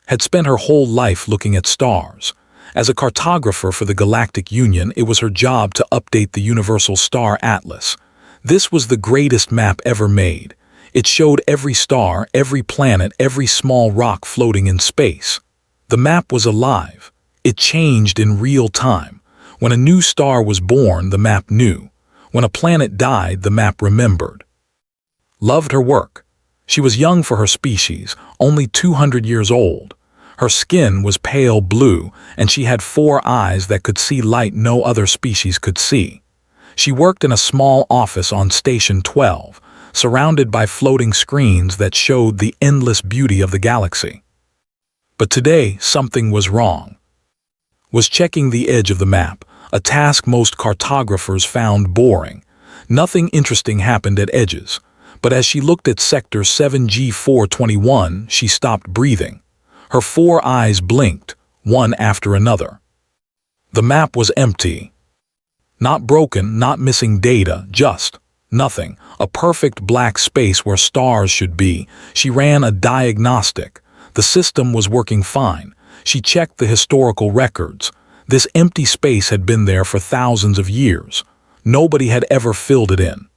had spent her whole life looking at stars. As a cartographer for the Galactic Union, it was her job to update the Universal Star Atlas. This was the greatest map ever made. It showed every star, every planet, every small rock floating in space. The map was alive. It changed in real time. When a new star was born, the map knew. When a planet died, the map remembered. Loved her work. She was young for her species, only 200 years old. Her skin was pale blue, and she had 4 eyes that could see light no other species could see. She worked in a small office on Station 12, surrounded by floating screens that showed the endless beauty of the galaxy. But today, something was wrong. Was checking the edge of the map, a task most cartographers found boring. Nothing interesting happened at edges, but as she looked at Sector 7G421, she stopped breathing. Her 4 eyes blinked, one after another. The map was empty. Not broken, not missing data, just nothing. A perfect black space where stars should be. She ran a diagnostic. The system was working fine. She checked the historical records. This empty space had been there for thousands of years. Nobody had ever filled it in.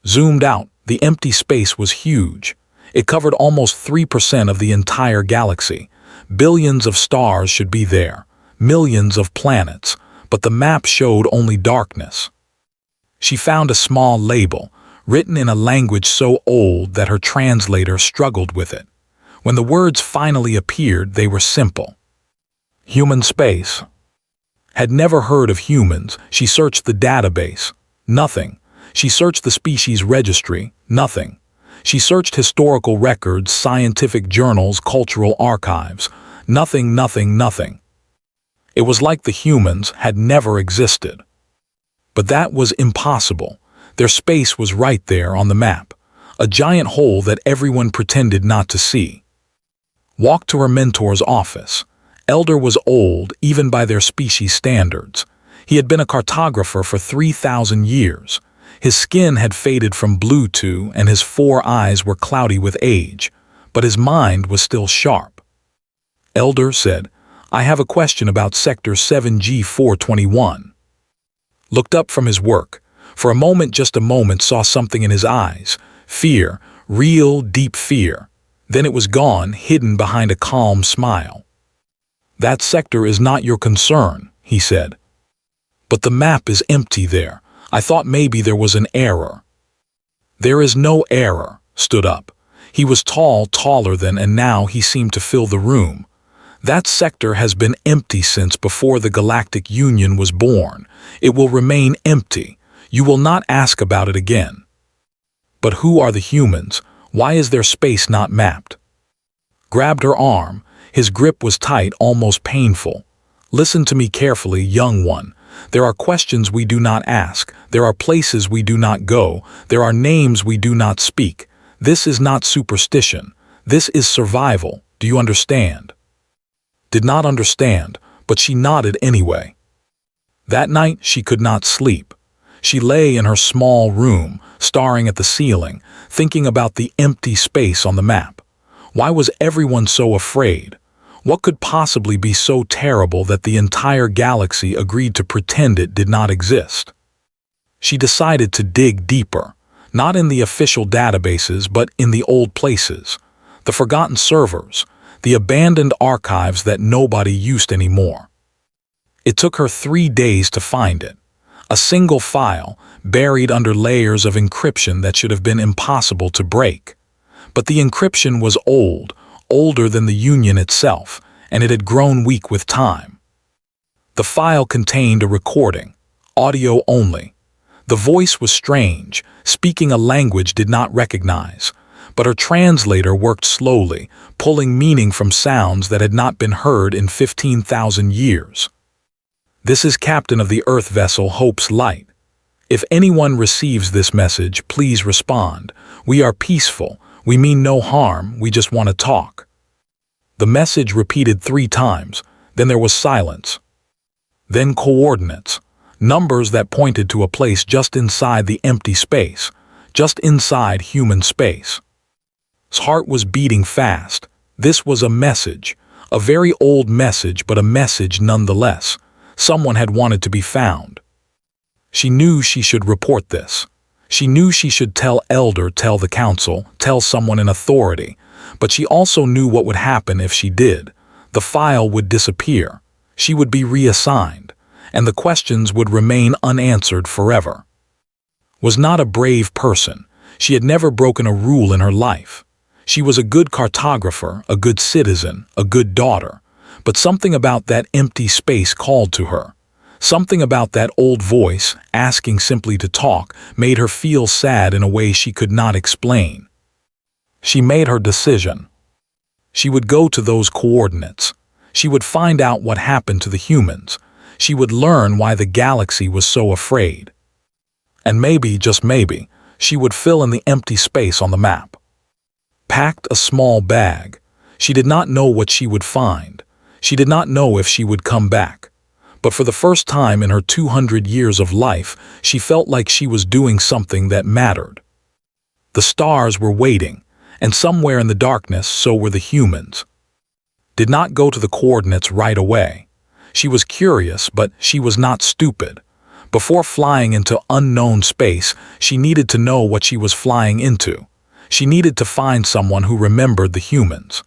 Zoomed out, the empty space was huge. It covered almost 3% of the entire galaxy. Billions of stars should be there, millions of planets, but the map showed only darkness. She found a small label, written in a language so old that her translator struggled with it. When the words finally appeared, they were simple. Human space. Had never heard of humans. She searched the database. Nothing. She searched the species registry. Nothing. She searched historical records, scientific journals, cultural archives. Nothing, nothing, nothing. It was like the humans had never existed. But that was impossible. Their space was right there on the map, a giant hole that everyone pretended not to see. Walked to her mentor's office. Elder was old, even by their species standards. He had been a cartographer for 3,000 years. His skin had faded from blue to, and his 4 eyes were cloudy with age, but his mind was still sharp. Elder said, "I have a question about Sector 7G421. Looked up from his work. For a moment, just a moment, saw something in his eyes. Fear, real, deep fear. Then it was gone, hidden behind a calm smile. That sector is not your concern, he said. But the map is empty there. I thought maybe there was an error. There is no error, stood up. He was tall, taller than, and now he seemed to fill the room. That sector has been empty since before the Galactic Union was born. It will remain empty. You will not ask about it again. But who are the humans? Why is their space not mapped? Grabbed her arm. His grip was tight, almost painful. Listen to me carefully, young one. There are questions we do not ask. There are places we do not go. There are names we do not speak. This is not superstition. This is survival. Do you understand? Did not understand, but she nodded anyway. That night she could not sleep. She lay in her small room, staring at the ceiling, thinking about the empty space on the map. Why was everyone so afraid? What could possibly be so terrible that the entire galaxy agreed to pretend it did not exist? She decided to dig deeper, not in the official databases, but in the old places, the forgotten servers, the abandoned archives that nobody used anymore. It took her 3 days to find it. A single file, buried under layers of encryption that should have been impossible to break. But the encryption was old, older than the Union itself, and it had grown weak with time. The file contained a recording, audio only. The voice was strange, speaking a language did not recognize, but her translator worked slowly, pulling meaning from sounds that had not been heard in 15,000 years. This is Captain of the Earth vessel Hope's Light. If anyone receives this message, please respond. We are peaceful. We mean no harm. We just want to talk. The message repeated 3 times. Then there was silence. Then coordinates. Numbers that pointed to a place just inside the empty space. Just inside human space. His heart was beating fast. This was a message, a very old message, but a message nonetheless. Someone had wanted to be found. She knew she should report this. She knew she should tell the council, tell someone in authority, but she also knew what would happen if she did. The file would disappear. She would be reassigned, and the questions would remain unanswered forever. Was not a brave person. She had never broken a rule in her life. She was a good cartographer, a good citizen, a good daughter, but something about that empty space called to her. Something about that old voice, asking simply to talk, made her feel sad in a way she could not explain. She made her decision. She would go to those coordinates. She would find out what happened to the humans. She would learn why the galaxy was so afraid. And maybe, just maybe, she would fill in the empty space on the map. Packed a small bag. She did not know what she would find. She did not know if she would come back. But for the first time in her 200 years of life, she felt like she was doing something that mattered. The stars were waiting, and somewhere in the darkness so were the humans. Did not go to the coordinates right away. She was curious, but she was not stupid. Before flying into unknown space, she needed to know what she was flying into. She needed to find someone who remembered the humans.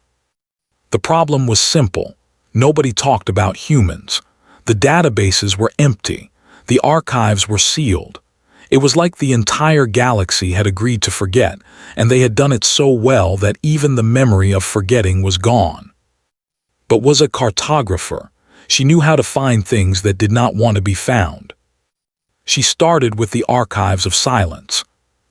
The problem was simple. Nobody talked about humans. The databases were empty. The archives were sealed. It was like the entire galaxy had agreed to forget, and they had done it so well that even the memory of forgetting was gone. But was a cartographer. She knew how to find things that did not want to be found. She started with the Archives of Silence.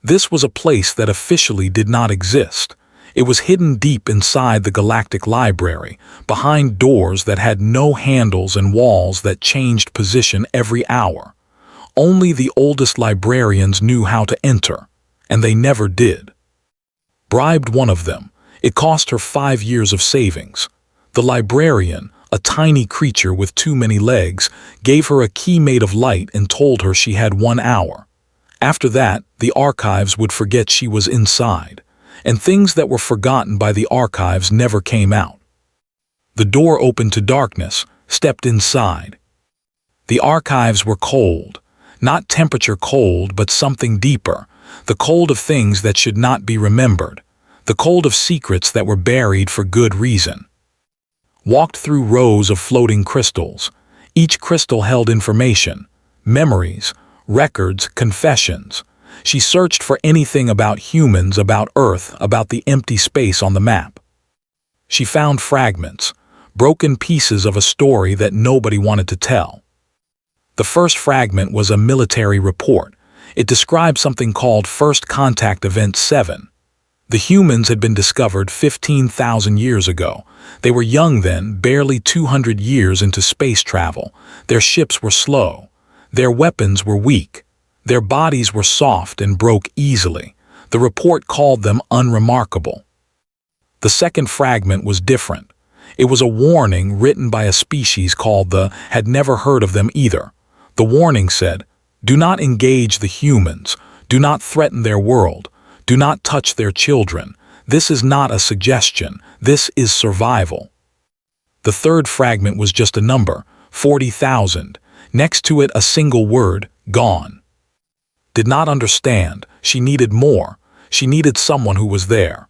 This was a place that officially did not exist. It was hidden deep inside the Galactic Library, behind doors that had no handles and walls that changed position every hour. Only the oldest librarians knew how to enter, and they never did. Bribed one of them. It cost her 5 years of savings. The librarian, a tiny creature with too many legs, gave her a key made of light and told her she had 1 hour. After that, the archives would forget she was inside, and things that were forgotten by the archives never came out. The door opened to darkness, stepped inside. The archives were cold, not temperature cold, but something deeper, the cold of things that should not be remembered, the cold of secrets that were buried for good reason. Walked through rows of floating crystals. Each crystal held information, memories, records, confessions. She searched for anything about humans, about Earth, about the empty space on the map. She found fragments, broken pieces of a story that nobody wanted to tell. The first fragment was a military report. It described something called First Contact Event 7. The humans had been discovered 15,000 years ago. They were young then, barely 200 years into space travel. Their ships were slow. Their weapons were weak. Their bodies were soft and broke easily. The report called them unremarkable. The second fragment was different. It was a warning written by a species called the had never heard of them either. The warning said, "Do not engage the humans. Do not threaten their world. Do not touch their children. This is not a suggestion. This is survival." The third fragment was just a number, 40,000. Next to it a single word, gone. Did not understand. She needed more. She needed someone who was there.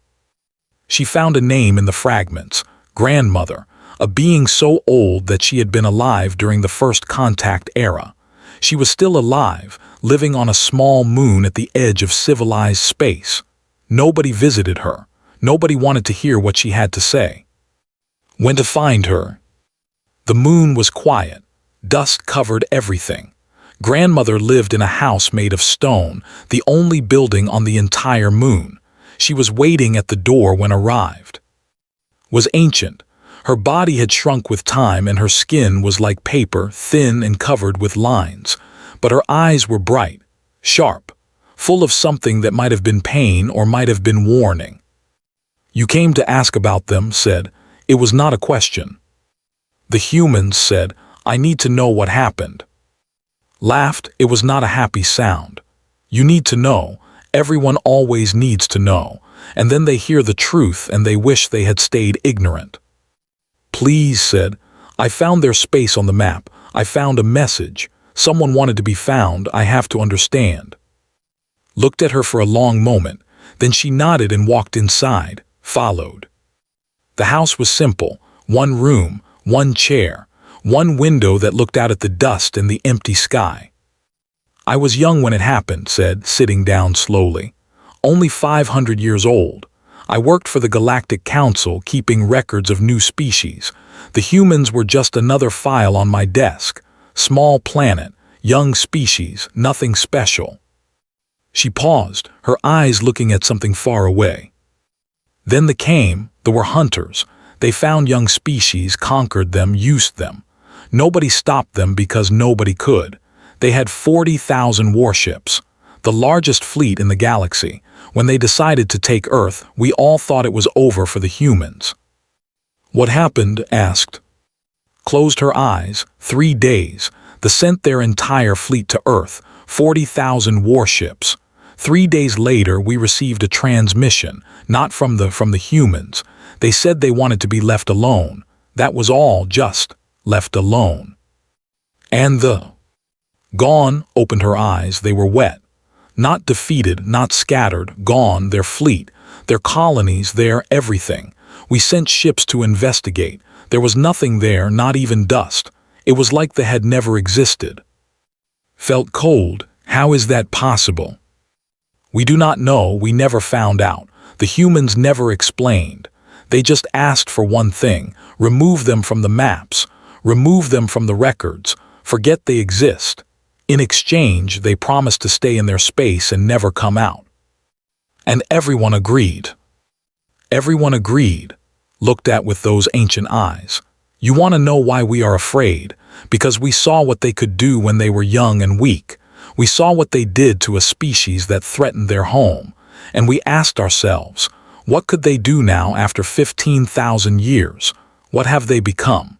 She found a name in the fragments, Grandmother, a being so old that she had been alive during the First Contact era. She was still alive, living on a small moon at the edge of civilized space. Nobody visited her. Nobody wanted to hear what she had to say. When to find her? The moon was quiet. Dust covered everything. Grandmother lived in a house made of stone, the only building on the entire moon. She was waiting at the door when arrived. Was ancient. Her body had shrunk with time and her skin was like paper, thin and covered with lines. But her eyes were bright, sharp, full of something that might have been pain or might have been warning. "You came to ask about them," said. It was not a question. The humans said, "I need to know what happened." Laughed. It was not a happy sound. "You need to know. Everyone always needs to know. and then they hear the truth and they wish they had stayed ignorant. Please, said, I found their space on the map. I found a message. Someone wanted to be found. I have to understand. Looked at her for a long moment, then she nodded and walked inside, followed. The house was simple, one room, one chair, one window that looked out at the dust and the empty sky. I was young when it happened, said, sitting down slowly. Only 500 years old. I worked for the Galactic Council, keeping records of new species. The humans were just another file on my desk. Small planet, young species, nothing special. She paused, her eyes looking at something far away. Then there were hunters. They found young species, conquered them, used them. Nobody stopped them because nobody could. They had 40,000 warships, the largest fleet in the galaxy. When they decided to take Earth, we all thought it was over for the humans. What happened? Asked. Closed her eyes. 3 days. They sent their entire fleet to Earth, 40,000 warships. 3 days later, we received a transmission, not from the humans. They said they wanted to be left alone. That was all, just left alone. And gone, opened her eyes. They were wet. Not defeated, not scattered, gone, their fleet, their colonies, their everything. We sent ships to investigate. There was nothing there, not even dust. It was like they had never existed. Felt cold. How is that possible? We do not know. We never found out. The humans never explained. They just asked for one thing: remove them from the maps, remove them from the records, forget they exist. In exchange, they promised to stay in their space and never come out. And everyone agreed. Everyone agreed, looked at with those ancient eyes. You want to know why we are afraid? Because we saw what they could do when they were young and weak. We saw what they did to a species that threatened their home. And we asked ourselves, what could they do now after 15,000 years? What have they become?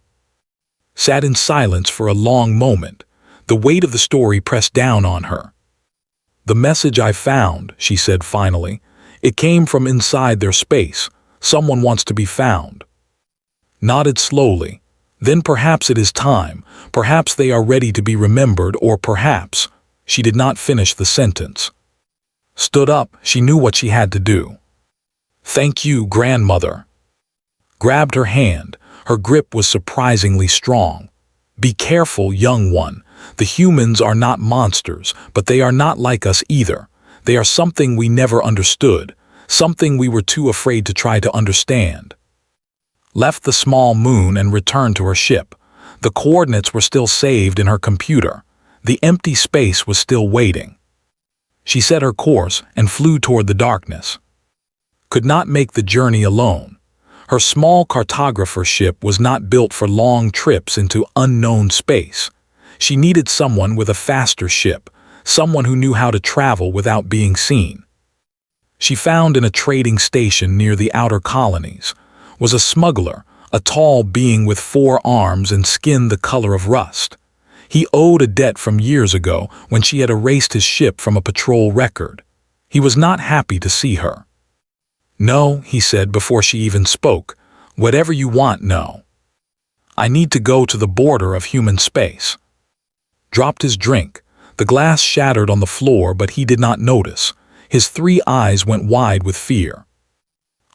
Sat in silence for a long moment. The weight of the story pressed down on her. The message I found, she said finally, it came from inside their space. Someone wants to be found. Nodded slowly. Then perhaps it is time. Perhaps they are ready to be remembered, or perhaps. She did not finish the sentence. Stood up. She knew what she had to do. Thank you, grandmother. Grabbed her hand. Her grip was surprisingly strong. Be careful, young one. The humans are not monsters, but they are not like us either. They are something we never understood, something we were too afraid to try to understand. Left the small moon and returned to her ship. The coordinates were still saved in her computer. The empty space was still waiting. She set her course and flew toward the darkness. Could not make the journey alone. Her small cartographer ship was not built for long trips into unknown space. She needed someone with a faster ship, someone who knew how to travel without being seen. She found in a trading station near the outer colonies was a smuggler, a tall being with 4 arms and skin the color of rust. He owed a debt from years ago when she had erased his ship from a patrol record. He was not happy to see her. No, he said before she even spoke. Whatever you want, no. I need to go to the border of human space. Dropped his drink. The glass shattered on the floor, but he did not notice. His 3 eyes went wide with fear.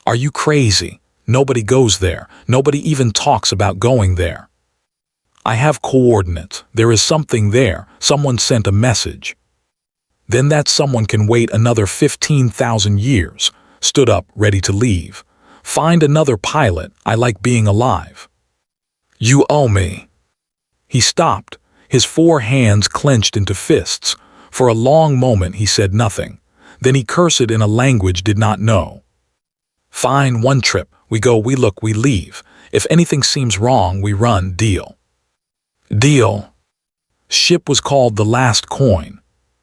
Are you crazy? Nobody goes there. Nobody even talks about going there. I have coordinates. There is something there. Someone sent a message. Then that someone can wait another 15,000 years. Stood up, ready to leave. Find another pilot. I like being alive. You owe me. He stopped. His 4 hands clenched into fists. For a long moment he said nothing. Then he cursed in a language did not know. Fine, 1 trip. We go, we look, we leave. If anything seems wrong, we run, deal. Deal. Ship was called the Last Coin.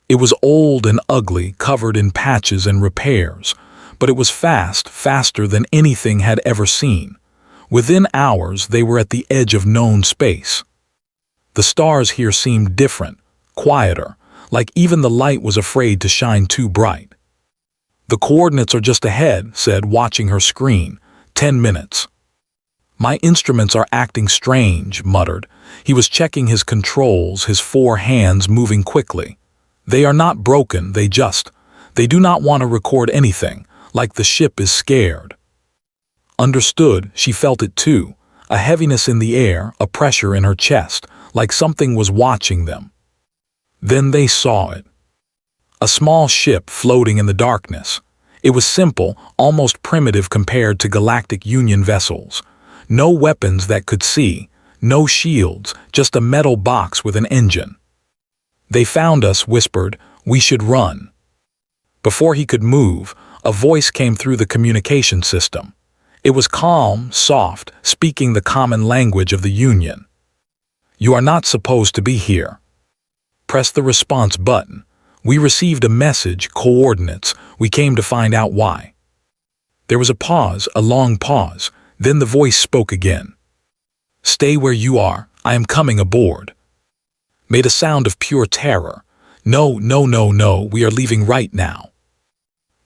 It was old and ugly, covered in patches and repairs. But it was fast, faster than anything had ever seen. Within hours, they were at the edge of known space. The stars here seemed different, quieter, like even the light was afraid to shine too bright. "The coordinates are just ahead," said, watching her screen. 10 minutes. "My instruments are acting strange," muttered. He was checking his controls, his 4 hands moving quickly. "They are not broken, they do not want to record anything, like the ship is scared." Understood, she felt it too, a heaviness in the air, a pressure in her chest, like something was watching them. Then they saw it. A small ship floating in the darkness. It was simple, almost primitive compared to Galactic Union vessels. No weapons that could see, no shields, just a metal box with an engine. "They found us," whispered. "We should run." Before he could move, a voice came through the communication system. It was calm, soft, speaking the common language of the Union. "You are not supposed to be here. Press the response button. We received a message, coordinates. We came to find out why." There was a pause, a long pause. Then the voice spoke again. "Stay where you are. I am coming aboard." Made a sound of pure terror. "No, no, no, no, we are leaving right now."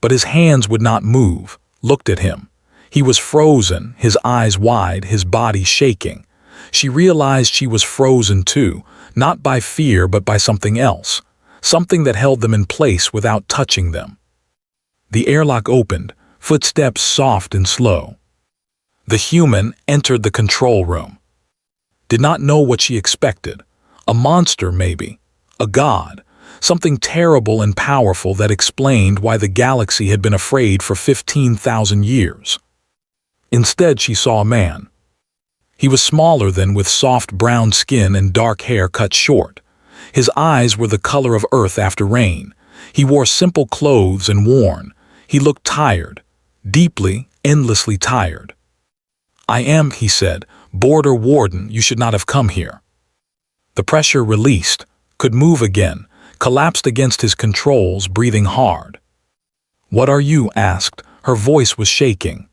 But his hands would not move, looked at him. He was frozen, his eyes wide, his body shaking. She realized she was frozen too, not by fear but by something else, something that held them in place without touching them. The airlock opened, footsteps soft and slow. The human entered the control room. Did not know what she expected. A monster, maybe. A god. Something terrible and powerful that explained why the galaxy had been afraid for 15,000 years. Instead, she saw a man. He was smaller than, with soft brown skin and dark hair cut short. His eyes were the color of earth after rain. He wore simple clothes and worn. He looked tired. Deeply, endlessly tired. "I am," he said, "Border Warden. You should not have come here." The pressure released, could move again, collapsed against his controls, breathing hard. "What are you?" asked. Her voice was shaking.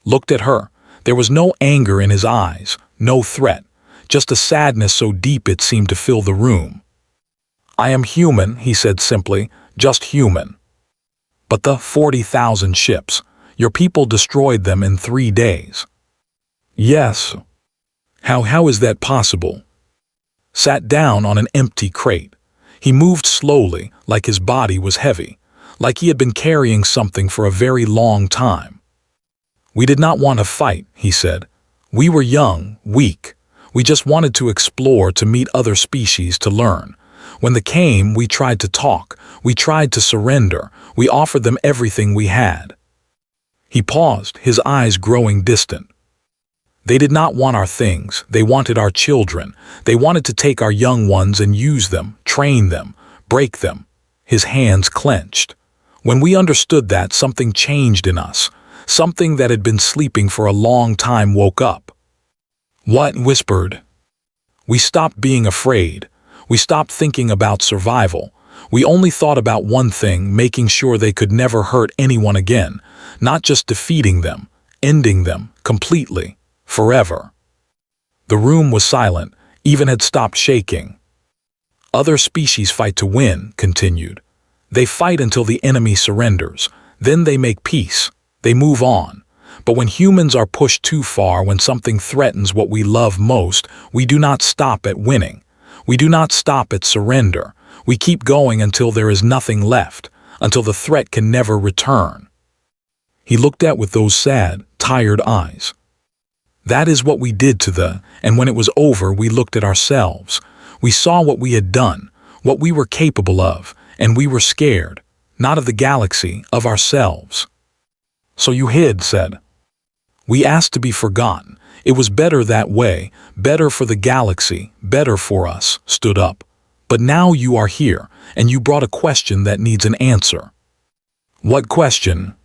Looked at her. There was no anger in his eyes, no threat, just a sadness so deep it seemed to fill the room. "I am human," he said simply, "just human." "But the 40,000 ships, your people destroyed them in 3 days." "Yes." How is that possible?" Sat down on an empty crate. He moved slowly, like his body was heavy, like he had been carrying something for a very long time. "We did not want to fight," he said. "We were young, weak. We just wanted to explore, to meet other species, to learn. When they came, we tried to talk. We tried to surrender. We offered them everything we had." He paused, his eyes growing distant. "They did not want our things. They wanted our children. They wanted to take our young ones and use them, train them, break them." His hands clenched. When we understood that, something changed in us. Something that had been sleeping for a long time woke up. "What?" whispered. We stopped being afraid. We stopped thinking about survival. We only thought about one thing, making sure they could never hurt anyone again, not just defeating them, ending them, completely, forever. The room was silent, even had stopped shaking. "Other species fight to win," continued. "They fight until the enemy surrenders. Then they make peace. They move on. But when humans are pushed too far, when something threatens what we love most, we do not stop at winning. We do not stop at surrender. We keep going until there is nothing left, until the threat can never return." He looked at with those sad, tired eyes. "That is what we did to the, and when it was over, we looked at ourselves. We saw what we had done, what we were capable of, and we were scared, not of the galaxy, of ourselves." "So you hid," said. "We asked to be forgotten. It was better that way, better for the galaxy, better for us," stood up. "But now you are here, and you brought a question that needs an answer." "What question?"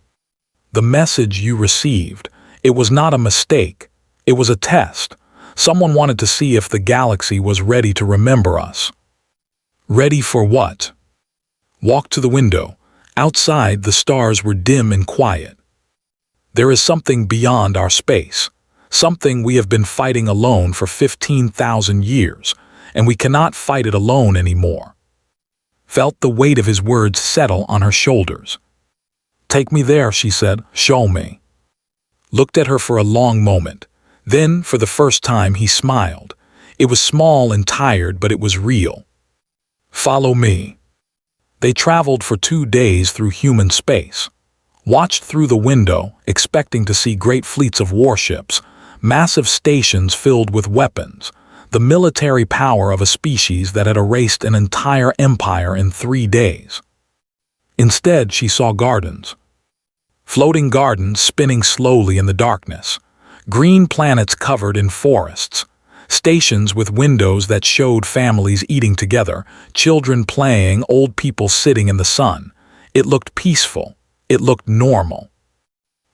"The message you received. It was not a mistake. It was a test. Someone wanted to see if the galaxy was ready to remember us." "Ready for what?" Walked to the window. Outside, the stars were dim and quiet. "There is something beyond our space. Something we have been fighting alone for 15,000 years, and we cannot fight it alone anymore." Felt the weight of his words settle on her shoulders. "Take me there," she said. "Show me." Looked at her for a long moment. Then, for the first time, he smiled. It was small and tired, but it was real. "Follow me." They traveled for 2 days through human space. Watched through the window, expecting to see great fleets of warships, massive stations filled with weapons, the military power of a species that had erased an entire empire in 3 days. Instead, she saw gardens. Floating gardens spinning slowly in the darkness. Green planets covered in forests. Stations with windows that showed families eating together, children playing, old people sitting in the sun. It looked peaceful. It looked normal.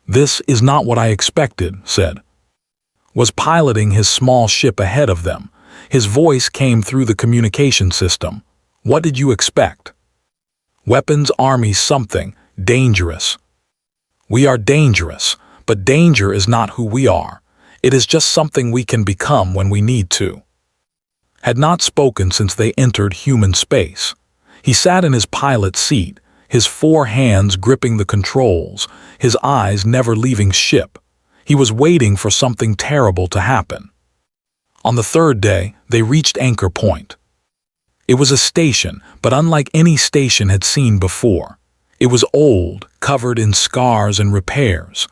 "This is not what I expected," said. Was piloting his small ship ahead of them. His voice came through the communication system. "What did you expect?" "Weapons, armies, something. Dangerous." "We are dangerous, but danger is not who we are. It is just something we can become when we need to." Had not spoken since they entered human space. He sat in his pilot seat, his 4 hands gripping the controls, his eyes never leaving ship. He was waiting for something terrible to happen. On the 3rd day, they reached anchor point. It was a station, but unlike any station had seen before. It was old, covered in scars and repairs.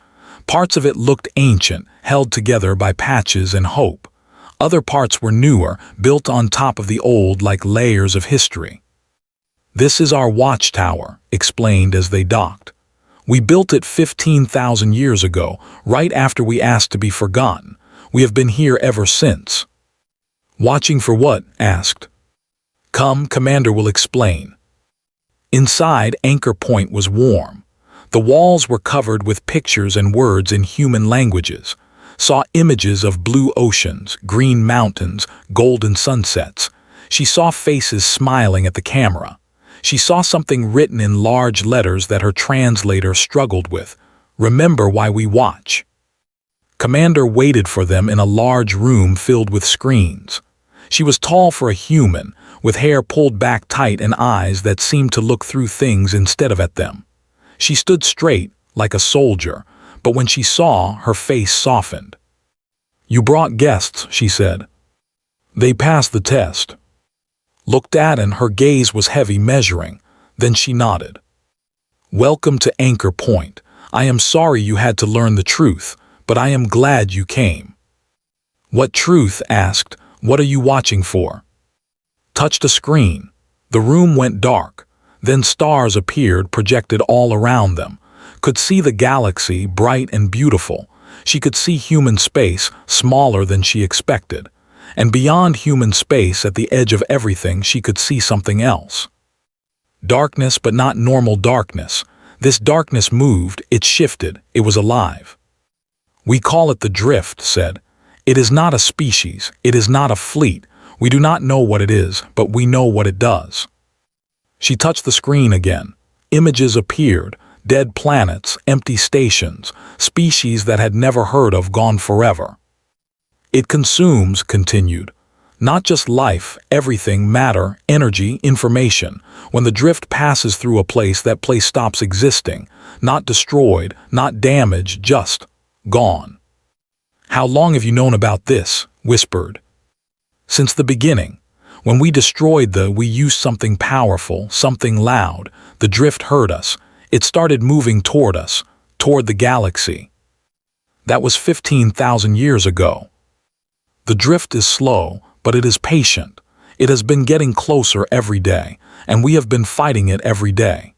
Parts of it looked ancient, held together by patches and hope. Other parts were newer, built on top of the old like layers of history. "This is our watchtower," explained as they docked. "We built it 15,000 years ago, right after we asked to be forgotten. We have been here ever since." "Watching for what?" asked. "Come, Commander will explain." Inside, Anchor Point was warm. The walls were covered with pictures and words in human languages. Saw images of blue oceans, green mountains, golden sunsets. She saw faces smiling at the camera. She saw something written in large letters that her translator struggled with. "Remember why we watch." Commander waited for them in a large room filled with screens. She was tall for a human, with hair pulled back tight and eyes that seemed to look through things instead of at them. She stood straight, like a soldier, but when she saw, her face softened. "You brought guests," she said. "They passed the test." Looked at and her gaze was heavy, measuring. Then she nodded. "Welcome to Anchor Point. I am sorry you had to learn the truth, but I am glad you came." "What truth?" asked. "What are you watching for?" Touched a screen. The room went dark. Then stars appeared, projected all around them. Could see the galaxy, bright and beautiful. She could see human space, smaller than she expected. And beyond human space, at the edge of everything, she could see something else. Darkness, but not normal darkness. This darkness moved, it shifted, it was alive. "We call it the drift," said. "It is not a species, it is not a fleet. We do not know what it is, but we know what it does." She touched the screen again. Images appeared, dead planets, empty stations, species that had never heard of gone forever. "It consumes," continued, "not just life, everything, matter, energy, information. When the drift passes through a place, that place stops existing. Not destroyed, not damaged, just gone." "How long have you known about this?" whispered. "Since the beginning. When we destroyed we used something powerful, something loud. The drift heard us. It started moving toward us, toward the galaxy. That was 15,000 years ago. The drift is slow, but it is patient. It has been getting closer every day, and we have been fighting it every day."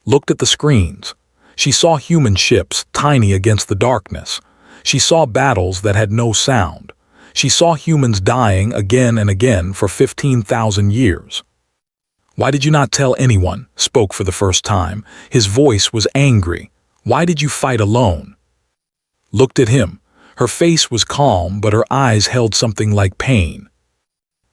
Looked at the screens. She saw human ships, tiny against the darkness. She saw battles that had no sound. She saw humans dying again and again for 15,000 years. "Why did you not tell anyone?" spoke for the first time. His voice was angry. "Why did you fight alone?" Looked at him. Her face was calm, but her eyes held something like pain.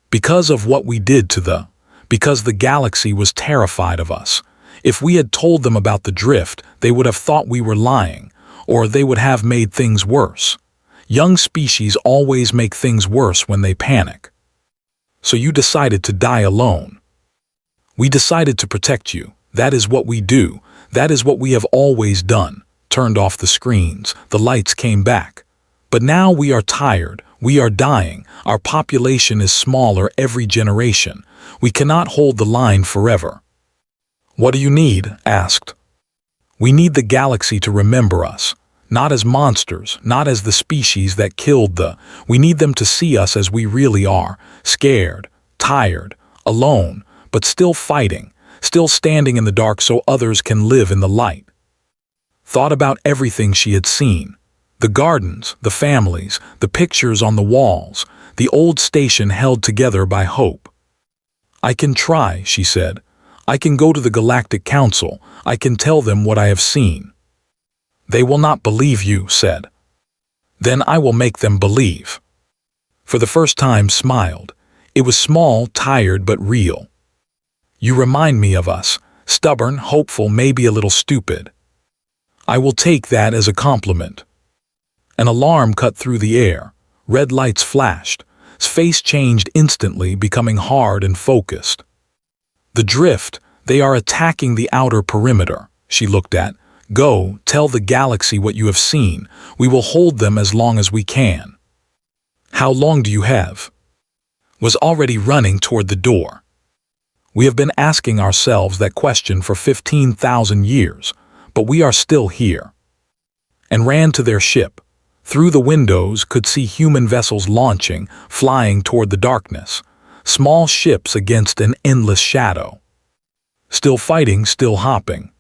"Because of what we did to because the galaxy was terrified of us. If we had told them about the drift, they would have thought we were lying, or they would have made things worse. Young species always make things worse when they panic. So you decided to die alone. We decided to protect you. That is what we do. That is what we have always done. Turned off the screens, the lights came back. But now we are tired, we are dying, our population is smaller every generation. We cannot hold the line forever. What do you need? Asked. We need the galaxy to remember us. Not as monsters, not as the species that killed the. We need them to see us as we really are, scared, tired, alone, but still fighting, still standing in the dark so others can live in the light. Thought about everything she had seen. The gardens, the families, the pictures on the walls, the old station held together by hope. I can try, she said. I can go to the Galactic Council. I can tell them what I have seen. They will not believe you, said. Then I will make them believe. For the first time smiled. It was small, tired, but real. You remind me of us, stubborn, hopeful, maybe a little stupid. I will take that as a compliment. An alarm cut through the air. Red lights flashed. His face changed instantly, becoming hard and focused. The drift, they are attacking the outer perimeter, she looked at. Go, tell the galaxy what you have seen. We will hold them as long as we can. How long do you have? Was already running toward the door. We have been asking ourselves that question for 15,000 years, but we are still here. And ran to their ship. Through the windows could see human vessels launching, flying toward the darkness. Small ships against an endless shadow. Still fighting, still hopping.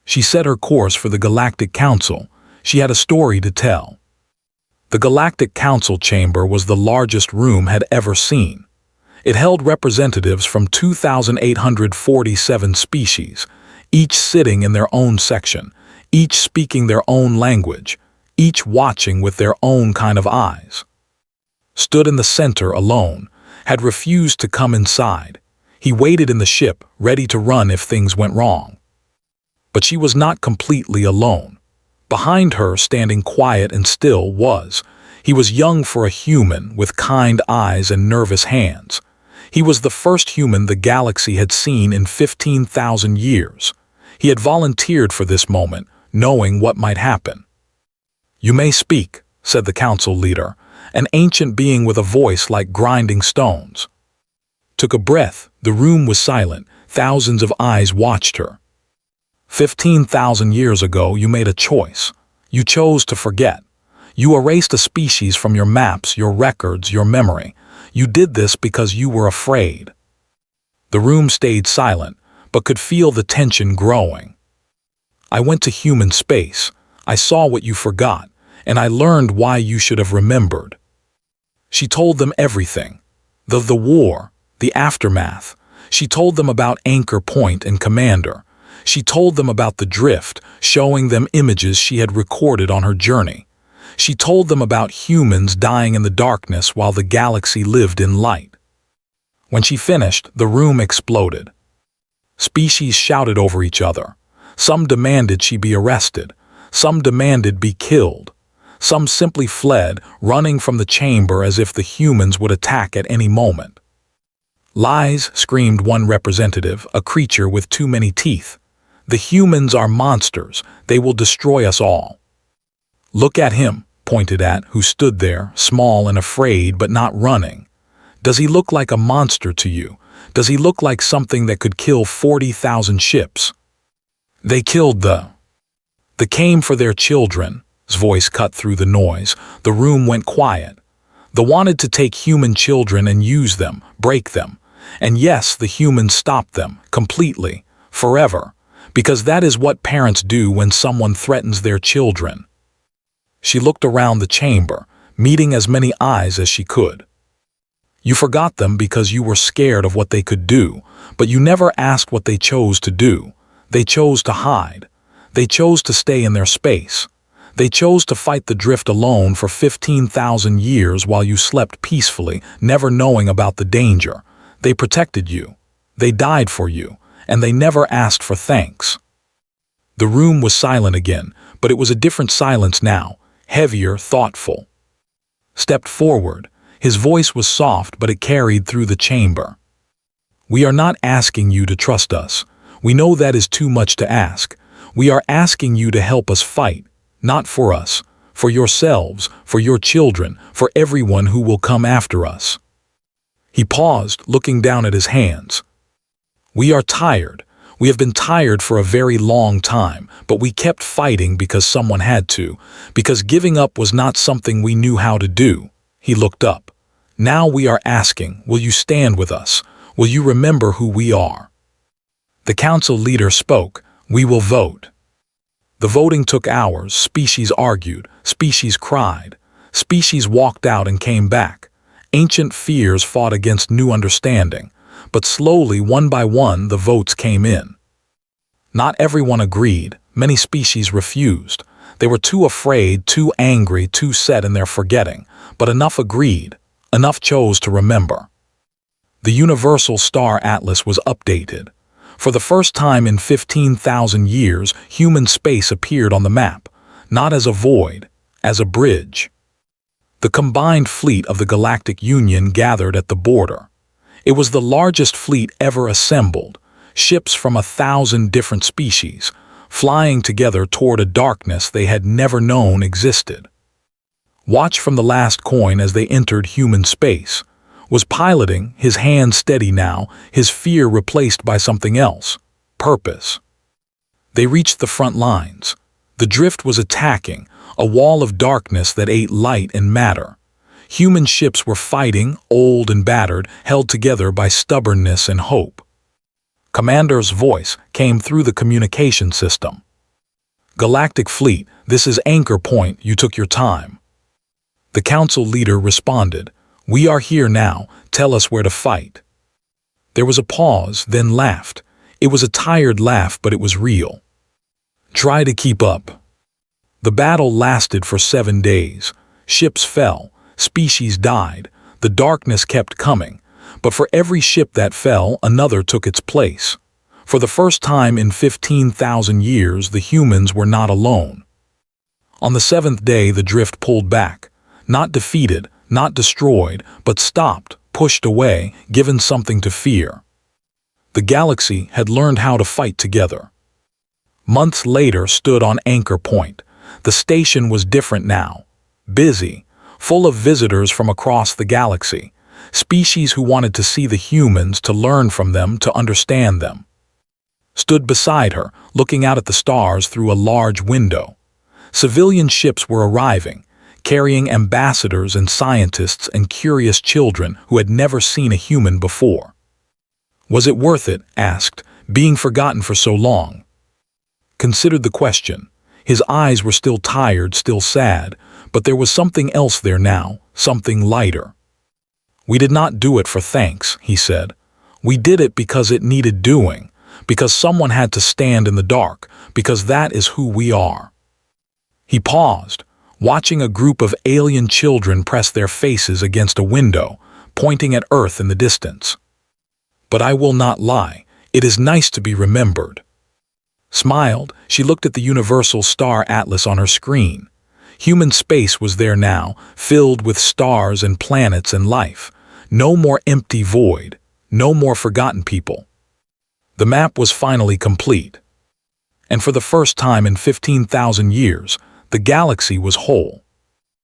She set her course for the Galactic Council. She had a story to tell. The Galactic Council chamber was the largest room had ever seen. It held representatives from 2,847 species, each sitting in their own section, each speaking their own language, each watching with their own kind of eyes. Stood in the center alone, had refused to come inside. He waited in the ship, ready to run if things went wrong. But she was not completely alone. Behind her, standing quiet and still, he was young for a human with kind eyes and nervous hands. He was the first human the galaxy had seen in 15,000 years. He had volunteered for this moment, knowing what might happen. You may speak, said the council leader, an ancient being with a voice like grinding stones. Took a breath, the room was silent, thousands of eyes watched her. 15,000 years ago you made a choice. You chose to forget. You erased a species from your maps, your records, your memory. You did this because you were afraid. The room stayed silent, but could feel the tension growing. I went to human space. I saw what you forgot, and I learned why you should have remembered. She told them everything. The war, the aftermath. She told them about Anchor Point and Commander. She told them about the drift, showing them images she had recorded on her journey. She told them about humans dying in the darkness while the galaxy lived in light. When she finished, the room exploded. Species shouted over each other. Some demanded she be arrested. Some demanded be killed. Some simply fled, running from the chamber as if the humans would attack at any moment. Lies, screamed one representative, a creature with too many teeth. The humans are monsters. They will destroy us all. Look at him, pointed at, who stood there, small and afraid but not running. Does he look like a monster to you? Does he look like something that could kill 40,000 ships? They killed They came for their children. His voice cut through the noise. The room went quiet. They wanted to take human children and use them, break them. And yes, the humans stopped them, completely, forever. Because that is what parents do when someone threatens their children. She looked around the chamber, meeting as many eyes as she could. You forgot them because you were scared of what they could do, but you never asked what they chose to do. They chose to hide. They chose to stay in their space. They chose to fight the drift alone for 15,000 years while you slept peacefully, never knowing about the danger. They protected you. They died for you. And they never asked for thanks. The room was silent again, but it was a different silence now, heavier, thoughtful. Stepped forward. His voice was soft, but it carried through the chamber. We are not asking you to trust us. We know that is too much to ask. We are asking you to help us fight, not for us, for yourselves, for your children, for everyone who will come after us." He paused, looking down at his hands. "We are tired. We have been tired for a very long time, but we kept fighting because someone had to, because giving up was not something we knew how to do." He looked up. "Now we are asking, will you stand with us? Will you remember who we are?" The council leader spoke. "We will vote." The voting took hours. Species argued. Species cried. Species walked out and came back. Ancient fears fought against new understanding. But slowly, one by one, the votes came in. Not everyone agreed. Many species refused. They were too afraid, too angry, too set in their forgetting. But enough agreed. Enough chose to remember. The Universal Star Atlas was updated. For the first time in 15,000 years, human space appeared on the map, not as a void, as a bridge. The combined fleet of the Galactic Union gathered at the border. It was the largest fleet ever assembled, ships from 1,000 different species, flying together toward a darkness they had never known existed. Watch from the last coin as they entered human space. Was piloting, his hand steady now, his fear replaced by something else, purpose. They reached the front lines. The drift was attacking, a wall of darkness that ate light and matter. Human ships were fighting, old and battered, held together by stubbornness and hope. Commander's voice came through the communication system. "Galactic Fleet, this is Anchor Point, you took your time." The council leader responded, "We are here now, tell us where to fight." There was a pause, then laughed. It was a tired laugh, but it was real. "Try to keep up." The battle lasted for 7 days. Ships fell, species died, the darkness kept coming, but for every ship that fell, another took its place. For the first time in 15,000 years, the humans were not alone. On the 7th day, the drift pulled back, not defeated, not destroyed, but stopped, pushed away, given something to fear. The galaxy had learned how to fight together. Months later stood on Anchor Point. The station was different now. Busy, full of visitors from across the galaxy. Species who wanted to see the humans, to learn from them, to understand them. Stood beside her, looking out at the stars through a large window. Civilian ships were arriving, carrying ambassadors and scientists and curious children who had never seen a human before. Was it worth it, asked, being forgotten for so long? Considered the question. His eyes were still tired, still sad, but there was something else there now, something lighter. "We did not do it for thanks," he said. "We did it because it needed doing, because someone had to stand in the dark, because that is who we are." He paused, watching a group of alien children press their faces against a window, pointing at Earth in the distance. "But I will not lie, it is nice to be remembered." Smiled, she looked at the Universal Star Atlas on her screen. Human space was there now, filled with stars and planets and life. No more empty void, no more forgotten people. The map was finally complete. And for the first time in 15,000 years, the galaxy was whole.